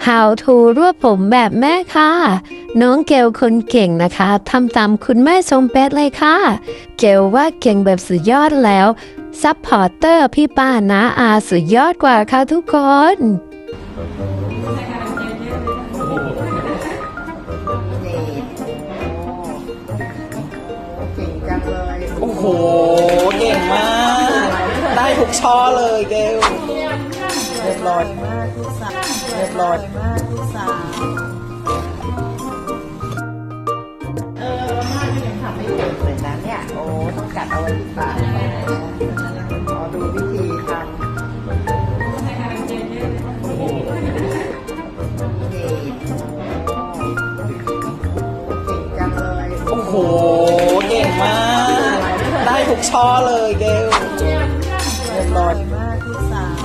How to รวบผมแบบแม่ค่ะน้องเกลคนเก่งนะคะทำตามคุณแม่ทรงเป๊ะเลยค่ะเกลว่าเก่งแบบสุดยอดแล้วซัพพอร์เตอร์พี่ป้านะอาสุดยอดกว่าค่ะทุกคนเก่งจังเลย โอ้โหเก่งมากได้ทุกช่อเลยเกลเรียบร้อย มากลูกสาว เรียบร้อย มากลูกสาวมากที่ยังทำไม่เป็นเลยนะเนี่ยโอ้ต้องกัดเอาไว้ที่ปากขอดูวิธีทำเก่งจังเลย โอ้โหเก่งมากได้ทุกช่อเลยเกลเรียบร้อย มากลูกสาว